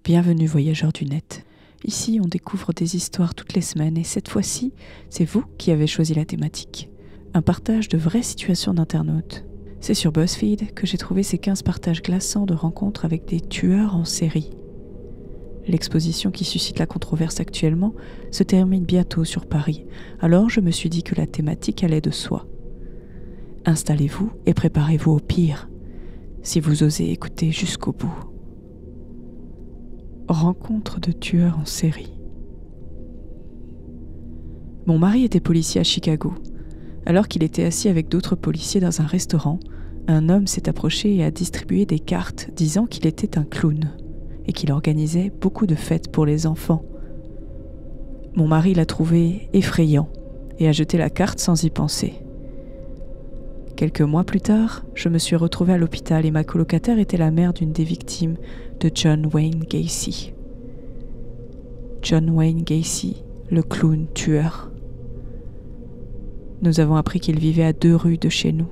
Bienvenue voyageurs du net. Ici, on découvre des histoires toutes les semaines et cette fois-ci, c'est vous qui avez choisi la thématique. Un partage de vraies situations d'internautes. C'est sur BuzzFeed que j'ai trouvé ces 15 partages glaçants de rencontres avec des tueurs en série. L'exposition qui suscite la controverse actuellement se termine bientôt sur Paris, alors je me suis dit que la thématique allait de soi. Installez-vous et préparez-vous au pire, si vous osez écouter jusqu'au bout. Rencontre de tueurs en série. Mon mari était policier à Chicago. Alors qu'il était assis avec d'autres policiers dans un restaurant, un homme s'est approché et a distribué des cartes disant qu'il était un clown et qu'il organisait beaucoup de fêtes pour les enfants. Mon mari l'a trouvé effrayant et a jeté la carte sans y penser. Quelques mois plus tard, je me suis retrouvée à l'hôpital et ma colocataire était la mère d'une des victimes de John Wayne Gacy. John Wayne Gacy, le clown tueur. Nous avons appris qu'il vivait à 2 rues de chez nous.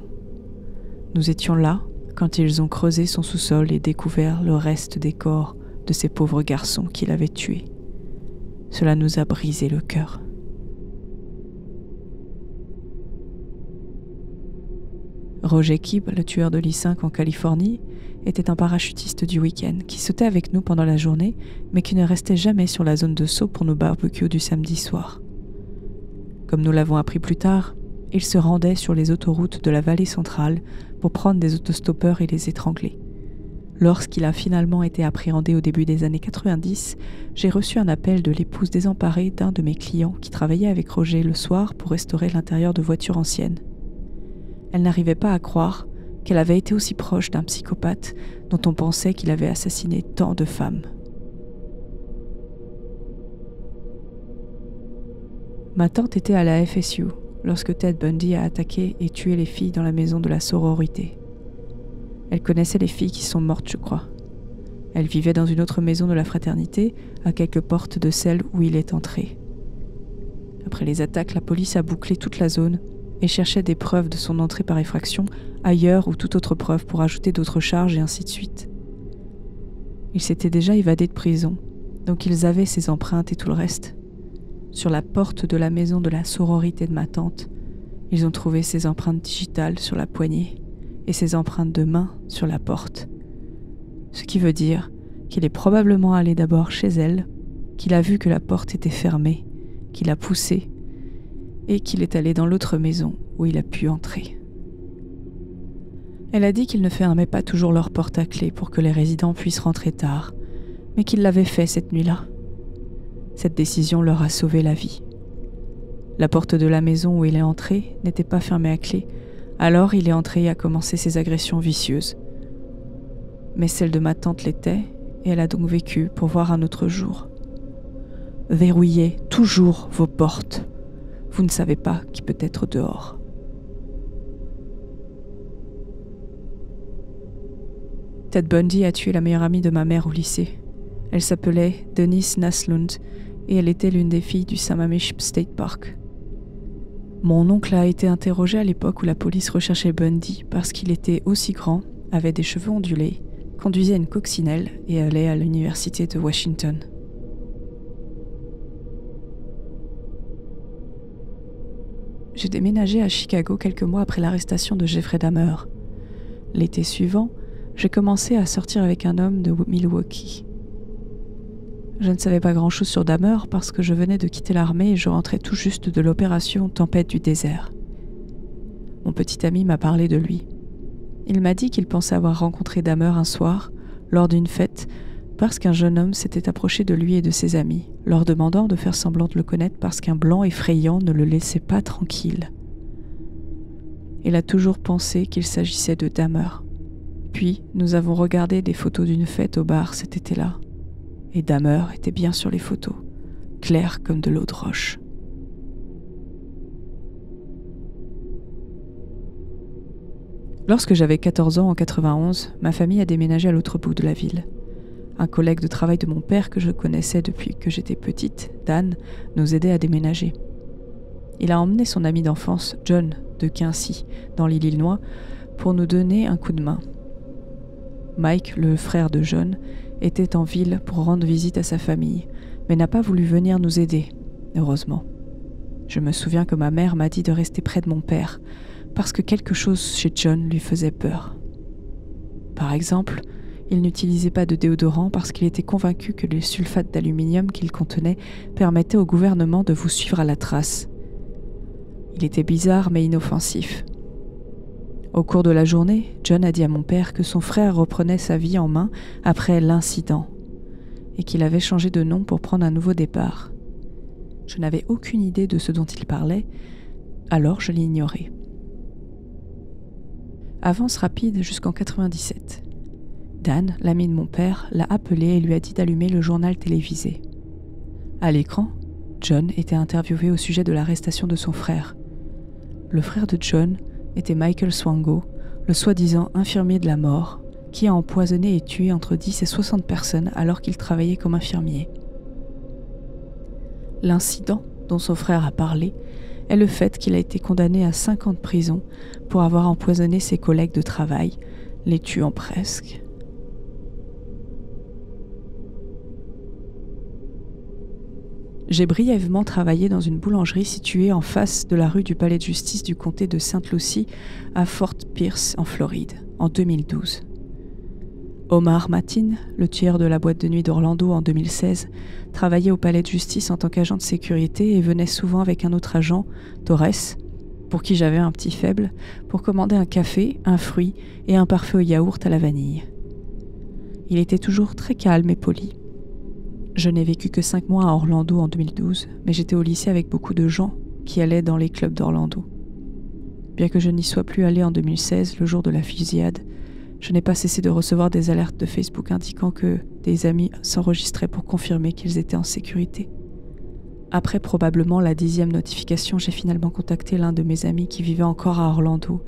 Nous étions là quand ils ont creusé son sous-sol et découvert le reste des corps de ces pauvres garçons qu'il avait tués. Cela nous a brisé le cœur. Roger Kibb, le tueur de l'I5 en Californie, était un parachutiste du week-end qui sautait avec nous pendant la journée, mais qui ne restait jamais sur la zone de saut pour nos barbecues du samedi soir. Comme nous l'avons appris plus tard, il se rendait sur les autoroutes de la vallée centrale pour prendre des autostoppeurs et les étrangler. Lorsqu'il a finalement été appréhendé au début des années 90, j'ai reçu un appel de l'épouse désemparée d'un de mes clients qui travaillait avec Roger le soir pour restaurer l'intérieur de voitures anciennes. Elle n'arrivait pas à croire qu'elle avait été aussi proche d'un psychopathe dont on pensait qu'il avait assassiné tant de femmes. Ma tante était à la FSU lorsque Ted Bundy a attaqué et tué les filles dans la maison de la sororité. Elle connaissait les filles qui sont mortes, je crois. Elle vivait dans une autre maison de la fraternité, à quelques portes de celle où il est entré. Après les attaques, la police a bouclé toute la zone et cherchait des preuves de son entrée par effraction ailleurs ou toute autre preuve pour ajouter d'autres charges et ainsi de suite. Il s'était déjà évadé de prison, donc ils avaient ses empreintes et tout le reste. Sur la porte de la maison de la sororité de ma tante, ils ont trouvé ses empreintes digitales sur la poignée et ses empreintes de main sur la porte. Ce qui veut dire qu'il est probablement allé d'abord chez elle, qu'il a vu que la porte était fermée, qu'il a poussé et qu'il est allé dans l'autre maison où il a pu entrer. Elle a dit qu'il ne fermait pas toujours leur porte à clé pour que les résidents puissent rentrer tard, mais qu'il l'avait fait cette nuit-là. Cette décision leur a sauvé la vie. La porte de la maison où il est entré n'était pas fermée à clé, alors il est entré et a commencé ses agressions vicieuses. Mais celle de ma tante l'était, et elle a donc vécu pour voir un autre jour. Verrouillez toujours vos portes. Vous ne savez pas qui peut être dehors. Ted Bundy a tué la meilleure amie de ma mère au lycée. Elle s'appelait Denise Naslund et elle était l'une des filles du Sammamish State Park. Mon oncle a été interrogé à l'époque où la police recherchait Bundy parce qu'il était aussi grand, avait des cheveux ondulés, conduisait une coccinelle et allait à l'université de Washington. J'ai déménagé à Chicago quelques mois après l'arrestation de Jeffrey Dahmer. L'été suivant, j'ai commencé à sortir avec un homme de Milwaukee. Je ne savais pas grand-chose sur Dahmer parce que je venais de quitter l'armée et je rentrais tout juste de l'opération Tempête du désert. Mon petit ami m'a parlé de lui. Il m'a dit qu'il pensait avoir rencontré Dahmer un soir, lors d'une fête, parce qu'un jeune homme s'était approché de lui et de ses amis, leur demandant de faire semblant de le connaître parce qu'un blanc effrayant ne le laissait pas tranquille. Il a toujours pensé qu'il s'agissait de Dahmer. Puis, nous avons regardé des photos d'une fête au bar cet été-là. Et Dahmer était bien sur les photos, clair comme de l'eau de roche. Lorsque j'avais 14 ans en 91, ma famille a déménagé à l'autre bout de la ville. Un collègue de travail de mon père que je connaissais depuis que j'étais petite, Dan, nous aidait à déménager. Il a emmené son ami d'enfance, John, de Quincy, dans l'Illinois, pour nous donner un coup de main. Mike, le frère de John, était en ville pour rendre visite à sa famille, mais n'a pas voulu venir nous aider, heureusement. Je me souviens que ma mère m'a dit de rester près de mon père, parce que quelque chose chez John lui faisait peur. Par exemple, il n'utilisait pas de déodorant parce qu'il était convaincu que les sulfates d'aluminium qu'il contenait permettaient au gouvernement de vous suivre à la trace. Il était bizarre mais inoffensif. Au cours de la journée, John a dit à mon père que son frère reprenait sa vie en main après l'incident et qu'il avait changé de nom pour prendre un nouveau départ. Je n'avais aucune idée de ce dont il parlait, alors je l'ignorais. Avance rapide jusqu'en 97. Dan, l'ami de mon père, l'a appelé et lui a dit d'allumer le journal télévisé. À l'écran, John était interviewé au sujet de l'arrestation de son frère. Le frère de John était Michael Swango, le soi-disant infirmier de la mort, qui a empoisonné et tué entre 10 et 60 personnes alors qu'il travaillait comme infirmier. L'incident dont son frère a parlé est le fait qu'il a été condamné à 5 ans de prison pour avoir empoisonné ses collègues de travail, les tuant presque. J'ai brièvement travaillé dans une boulangerie située en face de la rue du Palais de justice du comté de Saint Lucie à Fort Pierce en Floride, en 2012. Omar Matin, le tueur de la boîte de nuit d'Orlando en 2016, travaillait au Palais de justice en tant qu'agent de sécurité et venait souvent avec un autre agent, Torres, pour qui j'avais un petit faible, pour commander un café, un fruit et un parfait au yaourt à la vanille. Il était toujours très calme et poli. Je n'ai vécu que 5 mois à Orlando en 2012, mais j'étais au lycée avec beaucoup de gens qui allaient dans les clubs d'Orlando. Bien que je n'y sois plus allé en 2016, le jour de la fusillade, je n'ai pas cessé de recevoir des alertes de Facebook indiquant que des amis s'enregistraient pour confirmer qu'ils étaient en sécurité. Après probablement la 10e notification, j'ai finalement contacté l'un de mes amis qui vivait encore à Orlando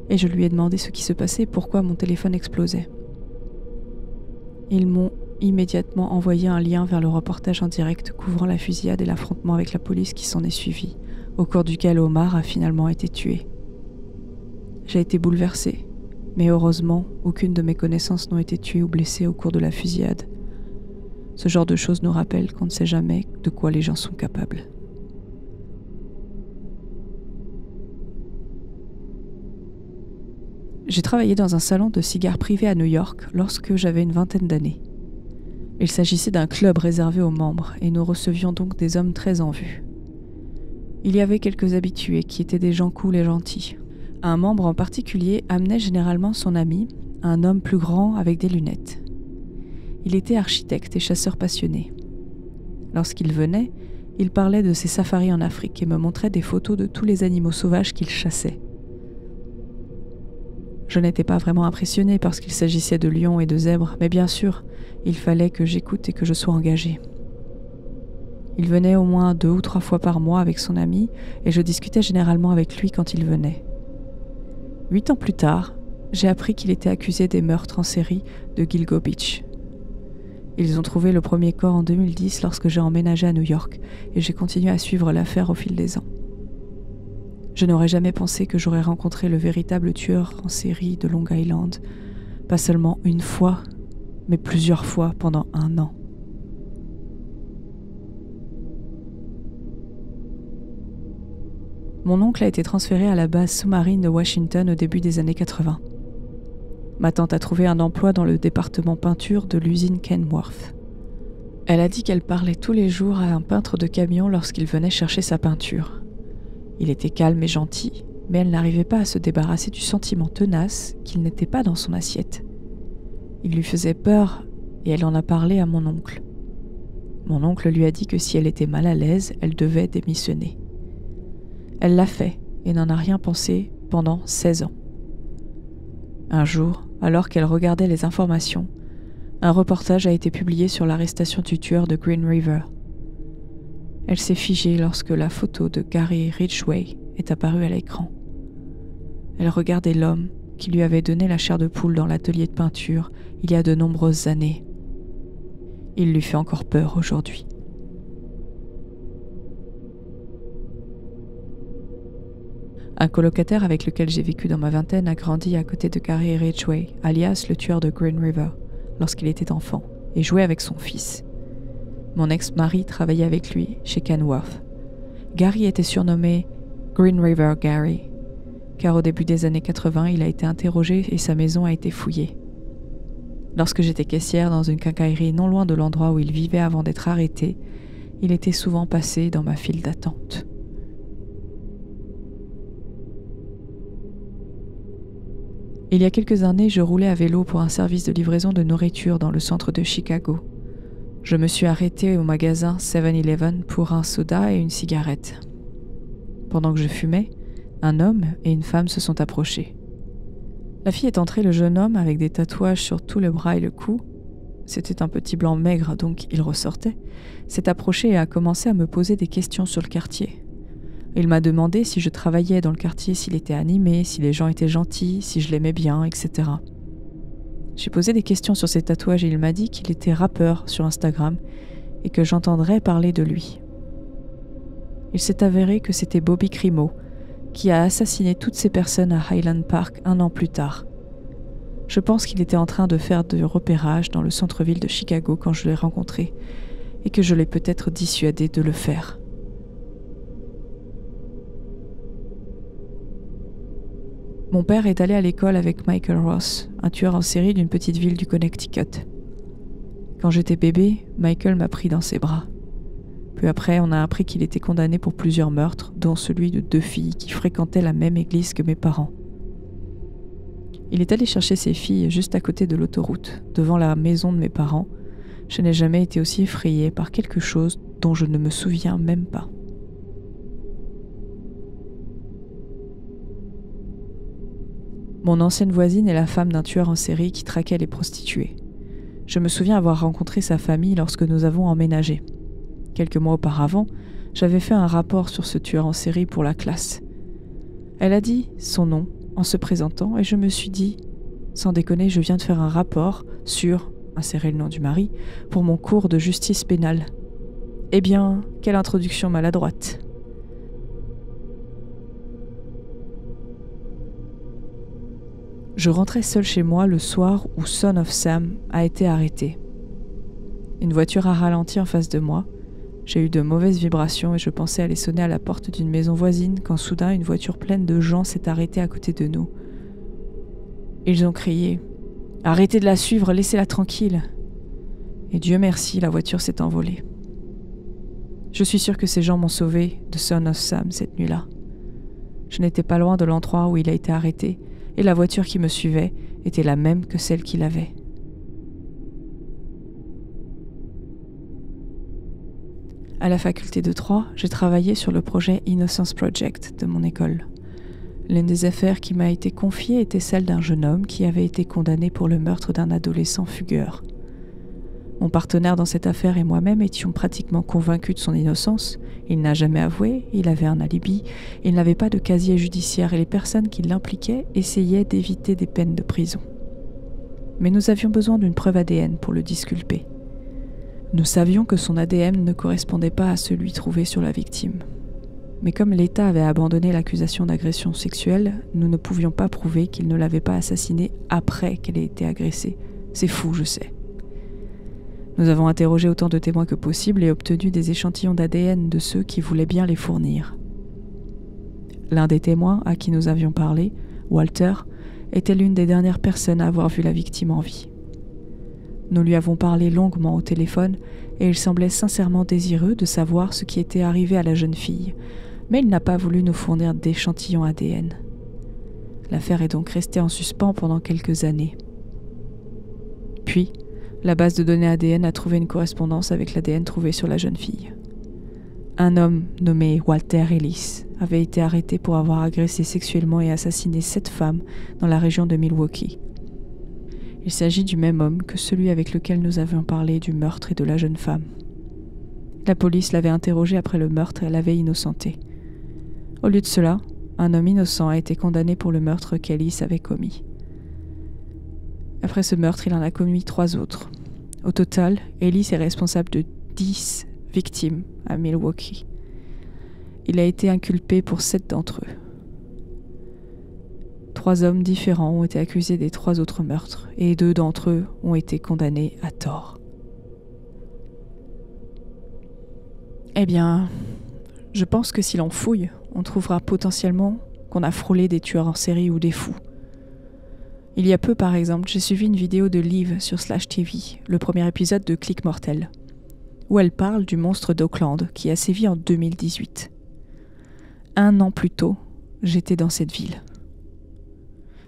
et je lui ai demandé ce qui se passait et pourquoi mon téléphone explosait. Ils m'ont immédiatement envoyé un lien vers le reportage en direct couvrant la fusillade et l'affrontement avec la police qui s'en est suivi, au cours duquel Omar a finalement été tué. J'ai été bouleversée, mais heureusement, aucune de mes connaissances n'ont été tuées ou blessées au cours de la fusillade. Ce genre de choses nous rappelle qu'on ne sait jamais de quoi les gens sont capables. J'ai travaillé dans un salon de cigares privé à New York lorsque j'avais une vingtaine d'années. Il s'agissait d'un club réservé aux membres et nous recevions donc des hommes très en vue. Il y avait quelques habitués qui étaient des gens cool et gentils. Un membre en particulier amenait généralement son ami, un homme plus grand avec des lunettes. Il était architecte et chasseur passionné. Lorsqu'il venait, il parlait de ses safaris en Afrique et me montrait des photos de tous les animaux sauvages qu'il chassait. Je n'étais pas vraiment impressionnée parce qu'il s'agissait de lions et de zèbres, mais bien sûr, il fallait que j'écoute et que je sois engagée. Il venait au moins 2 ou 3 fois par mois avec son ami et je discutais généralement avec lui quand il venait. 8 ans plus tard, j'ai appris qu'il était accusé des meurtres en série de Gilgo Beach. Ils ont trouvé le premier corps en 2010 lorsque j'ai emménagé à New York et j'ai continué à suivre l'affaire au fil des ans. Je n'aurais jamais pensé que j'aurais rencontré le véritable tueur en série de Long Island, pas seulement une fois, mais plusieurs fois pendant 1 an. Mon oncle a été transféré à la base sous-marine de Washington au début des années 80. Ma tante a trouvé un emploi dans le département peinture de l'usine Kenworth. Elle a dit qu'elle parlait tous les jours à un peintre de camion lorsqu'il venait chercher sa peinture. Il était calme et gentil, mais elle n'arrivait pas à se débarrasser du sentiment tenace qu'il n'était pas dans son assiette. Il lui faisait peur et elle en a parlé à mon oncle. Mon oncle lui a dit que si elle était mal à l'aise, elle devait démissionner. Elle l'a fait et n'en a rien pensé pendant 16 ans. Un jour, alors qu'elle regardait les informations, un reportage a été publié sur l'arrestation du tueur de Green River. Elle s'est figée lorsque la photo de Gary Ridgway est apparue à l'écran. Elle regardait l'homme qui lui avait donné la chair de poule dans l'atelier de peinture il y a de nombreuses années. Il lui fait encore peur aujourd'hui. Un colocataire avec lequel j'ai vécu dans ma vingtaine a grandi à côté de Gary Ridgway, alias le tueur de Green River, lorsqu'il était enfant, et jouait avec son fils. Mon ex-mari travaillait avec lui chez Kenworth. Gary était surnommé Green River Gary, car au début des années 80, il a été interrogé et sa maison a été fouillée. Lorsque j'étais caissière dans une quincaillerie non loin de l'endroit où il vivait avant d'être arrêté, il était souvent passé dans ma file d'attente. Il y a quelques années, je roulais à vélo pour un service de livraison de nourriture dans le centre de Chicago. Je me suis arrêtée au magasin 7-Eleven pour un soda et une cigarette. Pendant que je fumais, un homme et une femme se sont approchés. La fille est entrée, le jeune homme, avec des tatouages sur tout le bras et le cou. C'était un petit blanc maigre, donc il ressortait. S'est approché et a commencé à me poser des questions sur le quartier. Il m'a demandé si je travaillais dans le quartier, s'il était animé, si les gens étaient gentils, si je l'aimais bien, etc. J'ai posé des questions sur ses tatouages et il m'a dit qu'il était rappeur sur Instagram et que j'entendrais parler de lui. Il s'est avéré que c'était Bobby Crimo, qui a assassiné toutes ces personnes à Highland Park 1 an plus tard. Je pense qu'il était en train de faire du repérage dans le centre-ville de Chicago quand je l'ai rencontré et que je l'ai peut-être dissuadé de le faire. Mon père est allé à l'école avec Michael Ross, un tueur en série d'une petite ville du Connecticut. Quand j'étais bébé, Michael m'a pris dans ses bras. Peu après, on a appris qu'il était condamné pour plusieurs meurtres, dont celui de 2 filles qui fréquentaient la même église que mes parents. Il est allé chercher ses filles juste à côté de l'autoroute, devant la maison de mes parents. Je n'ai jamais été aussi effrayée par quelque chose dont je ne me souviens même pas. Mon ancienne voisine est la femme d'un tueur en série qui traquait les prostituées. Je me souviens avoir rencontré sa famille lorsque nous avons emménagé. Quelques mois auparavant, j'avais fait un rapport sur ce tueur en série pour la classe. Elle a dit son nom en se présentant et je me suis dit, sans déconner, je viens de faire un rapport sur, insérer le nom du mari, pour mon cours de justice pénale. Eh bien, quelle introduction maladroite. Je rentrais seule chez moi le soir où Son of Sam a été arrêté. Une voiture a ralenti en face de moi. J'ai eu de mauvaises vibrations et je pensais aller sonner à la porte d'une maison voisine quand soudain une voiture pleine de gens s'est arrêtée à côté de nous. Ils ont crié « Arrêtez de la suivre, laissez-la tranquille !» Et Dieu merci, la voiture s'est envolée. Je suis sûre que ces gens m'ont sauvé de Son of Sam cette nuit-là. Je n'étais pas loin de l'endroit où il a été arrêté et la voiture qui me suivait était la même que celle qu'il avait. À la faculté de Troyes, j'ai travaillé sur le projet Innocence Project de mon école. L'une des affaires qui m'a été confiée était celle d'un jeune homme qui avait été condamné pour le meurtre d'un adolescent fugueur. Mon partenaire dans cette affaire et moi-même étions pratiquement convaincus de son innocence. Il n'a jamais avoué, il avait un alibi, il n'avait pas de casier judiciaire et les personnes qui l'impliquaient essayaient d'éviter des peines de prison. Mais nous avions besoin d'une preuve ADN pour le disculper. Nous savions que son ADN ne correspondait pas à celui trouvé sur la victime. Mais comme l'État avait abandonné l'accusation d'agression sexuelle, nous ne pouvions pas prouver qu'il ne l'avait pas assassinée après qu'elle ait été agressée. C'est fou, je sais. Nous avons interrogé autant de témoins que possible et obtenu des échantillons d'ADN de ceux qui voulaient bien les fournir. L'un des témoins à qui nous avions parlé, Walter, était l'une des dernières personnes à avoir vu la victime en vie. Nous lui avons parlé longuement au téléphone et il semblait sincèrement désireux de savoir ce qui était arrivé à la jeune fille, mais il n'a pas voulu nous fournir d'échantillons ADN. L'affaire est donc restée en suspens pendant quelques années. Puis, la base de données ADN a trouvé une correspondance avec l'ADN trouvé sur la jeune fille. Un homme nommé Walter Ellis avait été arrêté pour avoir agressé sexuellement et assassiné 7 femmes dans la région de Milwaukee. Il s'agit du même homme que celui avec lequel nous avions parlé du meurtre et de la jeune femme. La police l'avait interrogé après le meurtre et l'avait innocenté. Au lieu de cela, un homme innocent a été condamné pour le meurtre qu'Ellis avait commis. Après ce meurtre, il en a commis 3 autres. Au total, Ellis est responsable de 10 victimes à Milwaukee. Il a été inculpé pour 7 d'entre eux. 3 hommes différents ont été accusés des 3 autres meurtres et 2 d'entre eux ont été condamnés à tort. Eh bien, je pense que si l'on fouille, on trouvera potentiellement qu'on a frôlé des tueurs en série ou des fous. Il y a peu, par exemple, j'ai suivi une vidéo de Liv sur Slash TV, le premier épisode de Click Mortel, où elle parle du monstre d'Auckland qui a sévi en 2018. 1 an plus tôt, j'étais dans cette ville.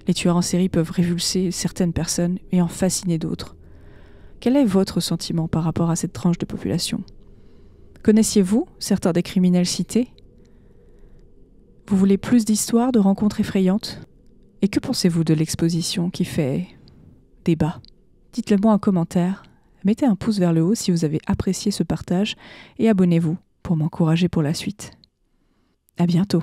Les tueurs en série peuvent révulser certaines personnes et en fasciner d'autres. Quel est votre sentiment par rapport à cette tranche de population ? Connaissiez-vous certains des criminels cités ? Vous voulez plus d'histoires, de rencontres effrayantes ? Et que pensez-vous de l'exposition qui fait débat ? Dites-le moi en commentaire, mettez un pouce vers le haut si vous avez apprécié ce partage et abonnez-vous pour m'encourager pour la suite. À bientôt.